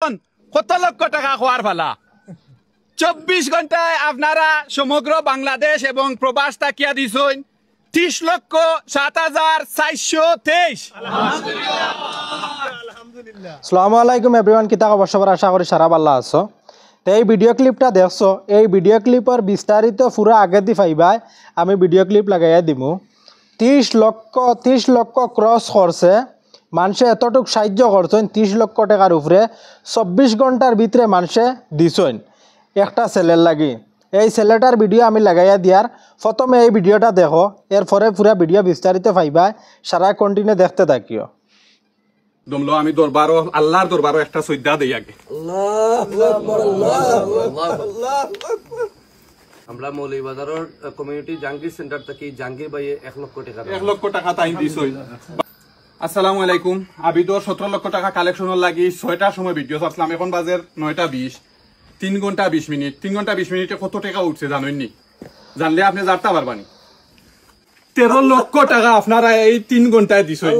কত লক্ষ টাকা খোয়ার ফালা 24 ঘন্টায় আপনারা সমগ্র বাংলাদেশ এবং প্রবাস তাকিয়া দিছেন 30,07,423। আসসালামু আলাইকুম এভরিওয়ান, কিতা খবর সবার? আশা করি সারা ভালো আছো। তো এই ভিডিও ক্লিপটা দেখছো, এই ভিডিও ক্লিপের বিস্তারিত পুরো আগে দি পাইবাই। আমি ভিডিও ক্লিপ লাগাইয়া দিমু। 30 লক্ষ ক্রস করছে মানুষে, এতটুক সাহায্য করছেন 30 লক্ষ টাকার উপরে 24 ঘন্টার ভিতরে মানুষে দিছেন একটা ছেলের লাগি। এই ছেলেটার ভিডিও আমি লাগাইয়া দিয়ার, প্রথমে এই ভিডিওটা দেখো, এরপরে পুরা ভিডিও বিস্তারিত পাইবাই। সারা কন্টিনিউ দেখতে থাকিও। দমলো আমি দরবারও আল্লাহর দরবারও একটা সৈদা দেই আগে। আমরা মৌলভীবাজারের কমিউনিটি জাহাঙ্গীর সেন্টার থেকে জাহাঙ্গীর ভাইয়ে 1 লক্ষ টাকা 1 লক্ষ টাকা তাই দিছই। আসসালামু আলাইকুম। আবিদর 17 লক্ষ টাকা কালেকশনের লাগি 6টার সময় ভিডিও ছাড়ছিলাম। এখন বাজে 9:20, 3 ঘন্টা 20 মিনিট। 3 ঘন্টা 20 মিনিটে কত টাকা উঠছে জানেননি? জানলে আপনি জানতে পারবানি। 13 লক্ষ টাকা আপনারা এই 3 ঘন্টায় দিছেন।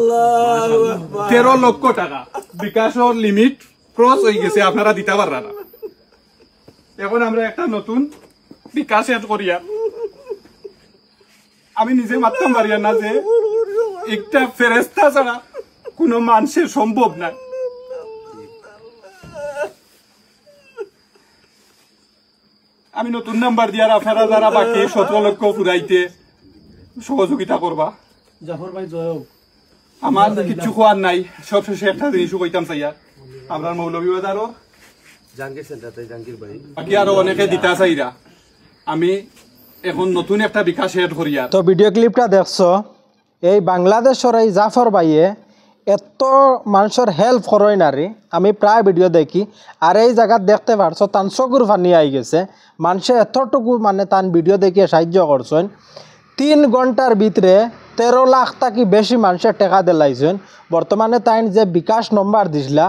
13 লক্ষ টাকা বিকাশের লিমিট ক্রস হয়ে গেছে, আপনারা দিতে পাররা না। এখন আমরা একটা নতুন বিকাশ এড করিয়া, আমি নিজে মারতাম পারিয়া না যে একটা ফেরেস্তা ছাড়া কোনো মানুষের সম্ভব না। আমি নতুন নাম্বার দিয়ার আপনারা যারা বাকি 17 লক্ষ ফুরাইতে সহযোগিতা করবা। জাফর ভাই জয়। আমার কিছু খোয়ার নাই, সবশেষে একটা জিনিসও কইতাম চাইয়া, আমরা মৌলভীবাজারও জাহাঙ্গীর সেন্টারতে জাহাঙ্গীর ভাই বাকি আরো অনেকে দিতা চাইরা। আমি এখন নতুন একটা বিকাশ এড করিয়া। তো ভিডিও ক্লিপটা দেখছো, এই বাংলাদেশের এই জাফর ভাইয়ে এত মানুষের হেল্প করেন নারী। আমি প্রায় ভিডিও দেখি, আর এই জায়গাত দেখতে পারছো তান চকুর পানি আই গেছে। মানুষে এতটুকু মানে তান ভিডিও দেখিয়ে সাহায্য করছেন। 3 ঘন্টার ভিতরে 13 লাখ থাকি বেশি মানুষের টাকা দিলাইছেন। বর্তমানে তাই যে বিকাশ নম্বর দিছিলা,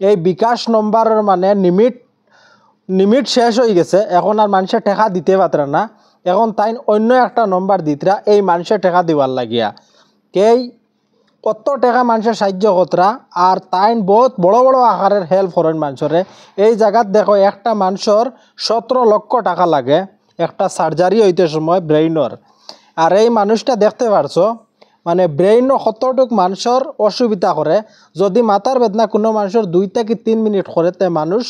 এই বিকাশ নম্বরের মানে লিমিট শেষ হয়ে গেছে। এখন আর মানুষের টাকা দিতে পারে না। এখন তাই অন্য একটা নম্বর দিতরা এই মানুষের টাকা দিবার লাগিয়া। কেই কত টাকা মানুষের সাহায্য কতরা, আর তাই বহুত বড় বড় আকারের হেল্প করেন মানুষরে। এই জায়গাত দেখো একটা মানুষের 17 লক্ষ টাকা লাগে একটা সার্জারি হইতে সময় ব্রেইনর। আর এই মানুষটা দেখতে পারছো মানে ব্রেইনও কতটুক মানুষের অসুবিধা করে। যদি মাথার বেদনা কোনো মানুষের 2 থেকে 3 মিনিট করে, তে মানুষ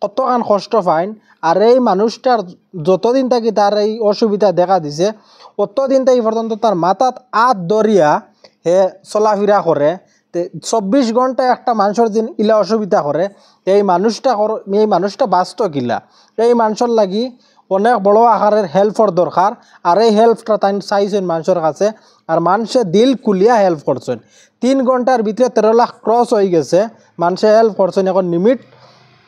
কতখান কষ্ট পায়। আর এই মানুষটার যতদিন থাকি তার এই অসুবিধা দেখা দিছে, অতদিন থেকে পর্যন্ত তার মাথাত আত দরিয়া হে চলাফেরা করে। 24 ঘন্টায় একটা মানুষের দিন ইলা অসুবিধা করে, এই মানুষটা বাঁচত কিলা। এই মানুষের লাগি অনেক বড় আকারের হেল্পর দরকার। আর এই হেল্পটা তাই চাইছেন মানুষের কাছে, আর মানুষে দিল কুলিয়া হেল্প করছেন। 3 ঘন্টার ভিতরে 13 লাখ ক্রস হয়ে গেছে, মানুষে হেল্প করছেন। এখন লিমিট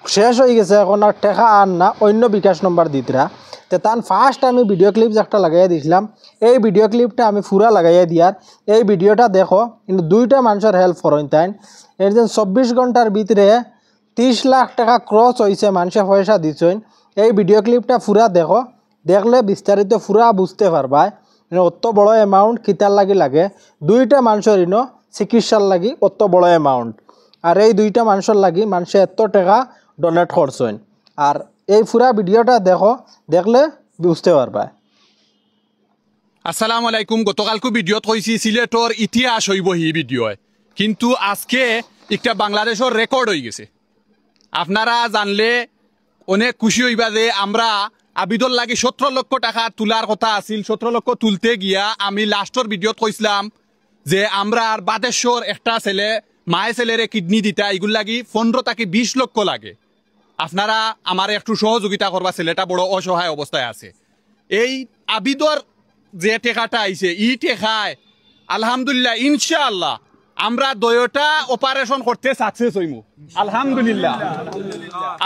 শেষ হয়ে গেছে, এখন আর টাকা আর না, অন্য বিকাশ নম্বর দিতরা। তো তার ফার্স্ট আমি ভিডিও ক্লিপ একটা লাগাইয়া দিয়েছিলাম। এই ভিডিও ক্লিপটা আমি পুরা লাগাইয়া দিয়ার, এই ভিডিওটা দেখো। কিন্তু 2টা মানুষের হেল্প করেন তাই। এই যে 24 ঘন্টার ভিতরে 30 লাখ টাকা ক্রস হয়েছে, মানুষে পয়সা দিচ্ছেন। এই ভিডিও ক্লিপটা পুরা দেখো, দেখলে বিস্তারিত পুরা বুঝতে পারবা অত বড় অ্যামাউন্ট কিতার লাগে। 2টা মানুষের চিকিৎসার লাগি অত বড় অ্যামাউন্ট। আর এই 2টা মানুষের লাগি মানুষে এত টাকা ডোনেট করছেন। আর এই পুরা ভিডিওটা দেখো, দেখলে বুঝতে পারবা। আসসালামু আলাইকুম। গতকালকে ভিডিওত কইছি সিলেটর ইতিহাস হইব হি ভিডিও, কিন্তু আজকে একটা বাংলাদেশের রেকর্ড হয়ে গেছে। আপনারা জানলে অনেক খুশি হইবা যে আমরা আবিদর লাগি 17 লক্ষ টাকা তোলার কথা আছিল। 17 লক্ষ তুলতে গিয়া আমি লাস্টর ভিডিওত কইছিলাম যে আমরা আর বাদেশ্বর একটা ছেলে মায়ে ছেলেরে কিডনি দিতা, এগুলো লাগি 15 থেকে 20 লক্ষ লাগে। আপনারা আমার একটু সহযোগিতা করবা, ছেলেটা বড় অসহায় অবস্থায় আছে। এই আবিদর যে টেকাটা আইছে ই টেকায় আলহামদুলিল্লাহ ইনশাআল্লাহ আমরা 2টা অপারেশন করতে সাকসেস হইমু আলহামদুলিল্লাহ।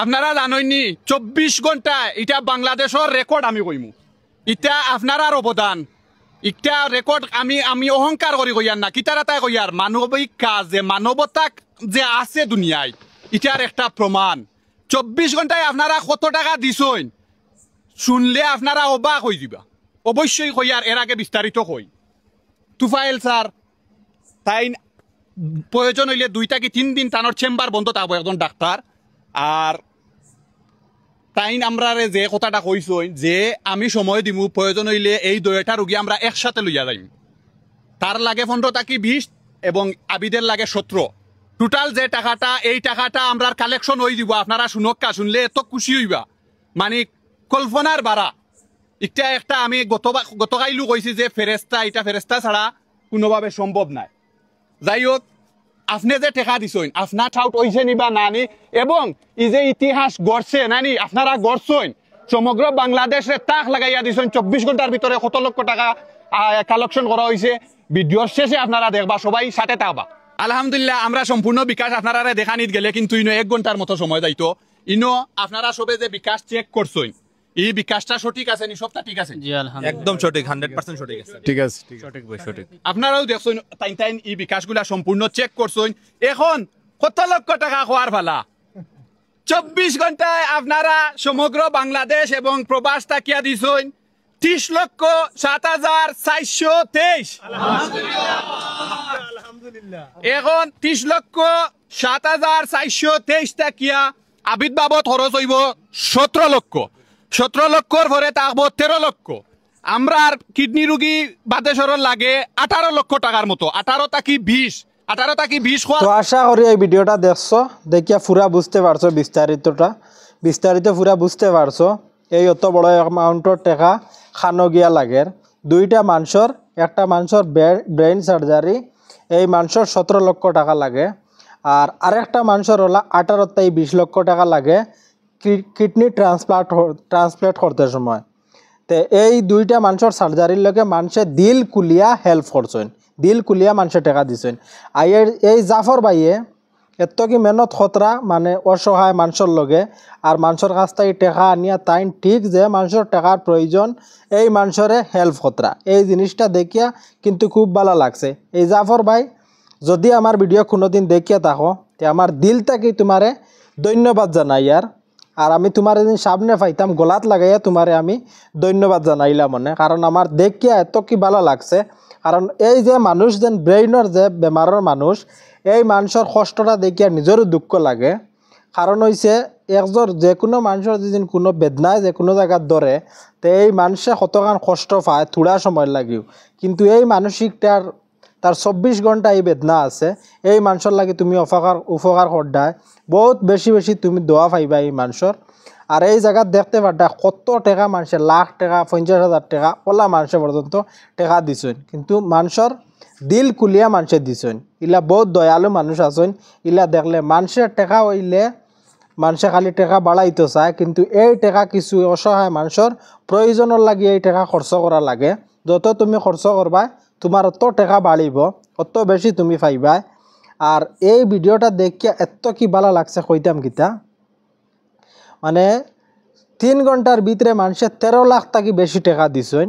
আপনারা জানেননি 24 ঘন্টায় এটা বাংলাদেশের রেকর্ড আমি কইমু। এটা আপনার অবদান, একটা রেকর্ড। আমি অহংকার করি কইয়ার না, কিতারা তাই কইয়ার মানবিক কাজ যে মানবতা যে আছে দুনিয়ায়, এটার একটা প্রমাণ। 24 ঘন্টায় আপনারা কত টাকা দিছেন শুনলে আপনারা অবাক হয়ে যাবা। অবশ্যই কইয়ার এর আগে বিস্তারিত কই। তুফাইল স্যার তাই প্রয়োজন হইলে 2 থেকে 3 দিন তানোর চেম্বার বন্ধ থাকবো, একজন ডাক্তার আর তাইন আমরা যে কথাটা কইছই যে আমি সময় দিমু প্রয়োজন হইলে এই 2টা রোগী আমরা একসাথে লইয়া যাইম তার লাগে 15 টাকি 20 এবং আবিদের লাগে 17 টোটাল যে টাকাটা এই টাকাটা আমরা কালেকশন হই দিব আপনারা শুনক্কা শুনলে এত খুশি হইবা মানে কল্পনার বাড়া একটা আমি গতকাইলু কইছি যে এটা ফেরেস্তা ছাড়া কোনোভাবে সম্ভব নাই যাই হোক আপনি যে টেকা দিছেন আপনার ঠাউট হইছে নি বা নানি এবং এই যে ইতিহাস গড়ছে নানি আপনারা গড়ছেন সমগ্র বাংলাদেশে তাক লাগাইয়া দিছেন 24 ঘন্টার ভিতরে কত লক্ষ টাকা কালেকশন করা হয়েছে ভিডিওর শেষে আপনারা দেখবা সবাই সাথে থাকবা আলহামদুলিল্লাহ আমরা সম্পূর্ণ বিকাশ আপনারা দেখা নিতে গেলে কিন্তু ইনো 1 ঘন্টার মতো সময় যাইতো ইনো আপনারা সবে যে বিকাশ চেক করছেন এই বিকাশটা সঠিক আছে নি সবটা ঠিক আছে জি আলহামদুলিল্লাহ একদম সঠিক 100% সঠিক আছে ঠিক আছে সঠিক ভাই সঠিক আপনারাও দেখছেন তাইন এই বিকাশগুলা সম্পূর্ণ চেক করছেন এখন কত লক্ষ টাকা খোয়ার ফালা 24 ঘন্টায় আপনারা সমগ্র বাংলাদেশ এবং প্রবাস তাকিয়া দিছেন 30,07,423 এখন 30,07,423 টাকিয়া আবিদ বাবদ খরচ হইব 17 লক্ষ 17 লক্ষর পরে থাকবো 13 লক্ষ আমরা কিডনি রোগী বাদেশ্বরের লাগে 18 লক্ষ টাকার মতো 18 টাকি 20 তো আশা করি এই ভিডিওটা দেখছো দেখিয়া পুরা বুঝতে পারছো বিস্তারিত পুরা বুঝতে পারছো এই অত বড় অ্যামাউন্টর টাকা খানো গিয়া লাগে একটা মানুষের ব্রেইন সার্জারি এই মানুষের 17 লক্ষ টাকা লাগে আর আরেকটা মানুষের হলো 18-20 লক্ষ টাকা লাগে কিডনি ট্রান্সপ্লান্ট করতে সময় তো এই 2টা মানুষের সার্জারির লগে মানুষে দিল কুলিয়া হেল্প করছেন দিল কুলিয়া মানুষে টাকা দিছেন আর এই জাফর ভাইয়ে এত কি মেহনত খতরা মানে অসহায় মানুষের লগে আর মানুষের কাছ থেকে টাকা আনিয়া তাই ঠিক যে মানুষের টাকার প্রয়োজন এই মানুষের হেল্প খতরা এই জিনিসটা দেখিয়া কিন্তু খুব ভালো লাগছে এই জাফর ভাই যদি আমার ভিডিও কোনোদিন দেখিয়া থাকো তে আমার দিল থেকে তোমারে ধন্যবাদ জানাই আর আমি তোমার এদিন সামনে পাইতাম গলাত লাগাইয়া তোমারে আমি ধন্যবাদ জানাইলাম মনে কারণ আমার দেখিয়া এত কি ভালো লাগছে কারণ এই যে মানুষ যেন ব্রেইনের যে বেমারের মানুষ এই মানুষের কষ্টটা দেখিয়া নিজেরও দুঃখ লাগে কারণ হইছে একজন যে কোনো মানুষের যেদিন কোনো বেদনায় যে কোনো জায়গার ধরে তো এই মানুষে কতখান কষ্ট পায় থোড়া সময় লাগিও কিন্তু এই মানসিকটার তার 24 ঘন্টা এই বেদনা আছে এই মানুষের লাগে তুমি উপকার করদায় বহুত বেশি তুমি দোয়া পাইবা এই মানুষের আর এই জায়গা দেখতে পারটা কত টাকা মানুষের লাখ টাকা 50,000 টাকা ওলা মানুষে পর্যন্ত টাকা দিছেন কিন্তু মানুষের দিল কুলিয়া মানুষে দিছেন ইলা বহুত দয়ালু মানুষ আছেন ইলা দেখলে মানুষের টাকা হইলে মানুষে খালি টাকা বাড়াইতে চায় কিন্তু এই টাকা কিছু অসহায় মানুষের প্রয়োজনের লাগে এই টাকা খরচ করা লাগে যত তুমি খরচ করবা তোমার অত টাকা বাড়িব অত বেশি তুমি পাইবা আর এই ভিডিওটা দেখিয়া এত কি ভালো লাগছে কইতাম কিতা মানে 3 ঘন্টার ভিতরে মানুষের 13 লাখ টাকা বেশি টাকা দিছেন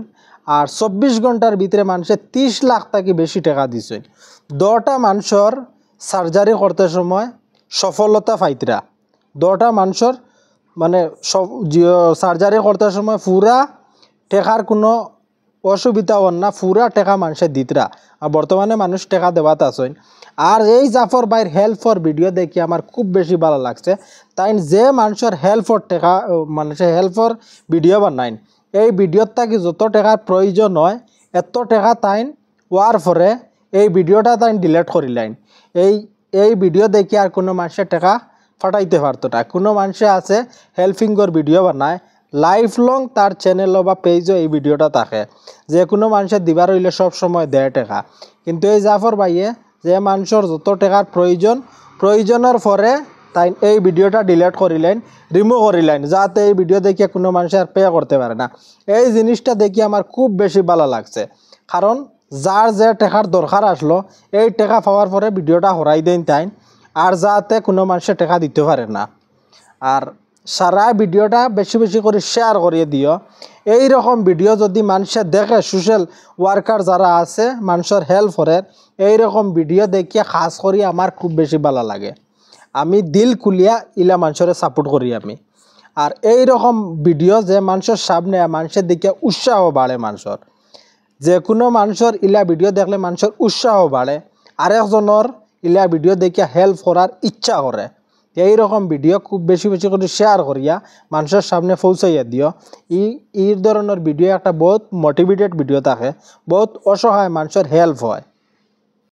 আর 24 ঘন্টার ভিতরে মানুষের 30 লাখ টাকা বেশি টাকা দিছেন 10টা মানুষের সার্জারি করতে সময় সফলতা পাইতরা 10টা মানুষের মানে সার্জারি করতে সময় পুরা টাকার কোনো অসুবিধা হন না পুরা টাকা মানুষের দিতরা আর বর্তমানে মানুষ টাকা দেওয়াতে আসেন আর এই জাফর ভাইয়ের হেল্পর ভিডিও দেখি আমার খুব বেশি ভালো লাগছে তাই যে মানুষের হেল্পর টাকা মানুষের হেল্পর ভিডিও বানাইন এই ভিডিওর থাকি যত টাকার প্রয়োজন হয় এত টাকা তাইন হওয়ার পরে এই ভিডিওটা তাইন ডিলিট করিলেন এই ভিডিও দেখি আর কোনো মানুষের টাকা ফাটাইতে পারতো না কোনো মানুষে আছে হেল্পিংর ভিডিও বানায় লাইফ লং তার চ্যানেল বা পেজও এই ভিডিওটা থাকে যে কোনো মানুষের দিবার হইলে সব সময় দেয় টাকা কিন্তু এই জাফর ভাইয়ে যে মানুষের যত টাকার প্রয়োজনের পরে তাই এই ভিডিওটা ডিলিট করিলেন রিমুভ করিলেন যাতে এই ভিডিও দেখিয়ে কোনো মানুষের পে করতে পারে না এই জিনিসটা দেখি আমার খুব বেশি ভালো লাগছে কারণ যার যে টাকার দরকার আসলো এই টাকা পাওয়ার পরে ভিডিওটা হরাই দেন তাই আর যাতে কোনো মানুষের টাকা দিতে পারে না আর সারা ভিডিওটা বেশি করে শেয়ার করিয়ে দিও এই রকম ভিডিও যদি মানুষের দেখে সোশ্যাল ওয়ার্কার যারা আছে মানুষের হেল্প করে এই রকম ভিডিও দেখিয়ে খাস করি আমার খুব বেশি ভালো লাগে আমি দিল কুলিয়া ইলা মানুষের সাপোর্ট করি আমি আর এই রকম ভিডিও যে মানুষের সামনে মানুষের দিকে উৎসাহ বাড়ে মানুষের যে কোনো মানুষের ইলা ভিডিও দেখলে মানুষের উৎসাহ বাড়ে আরেকজনের ইলা ভিডিও দেখিয়া হেল্প করার ইচ্ছা করে এই রকম ভিডিও খুব বেশি বেশি করে শেয়ার করিয়া মানুষের সামনে পৌঁছাইয়া দিও। এই ধরনের ভিডিও একটা বহুত মোটিভেটেড ভিডিও থাকে, বহুত অসহায় মানুষের হেল্প হয়।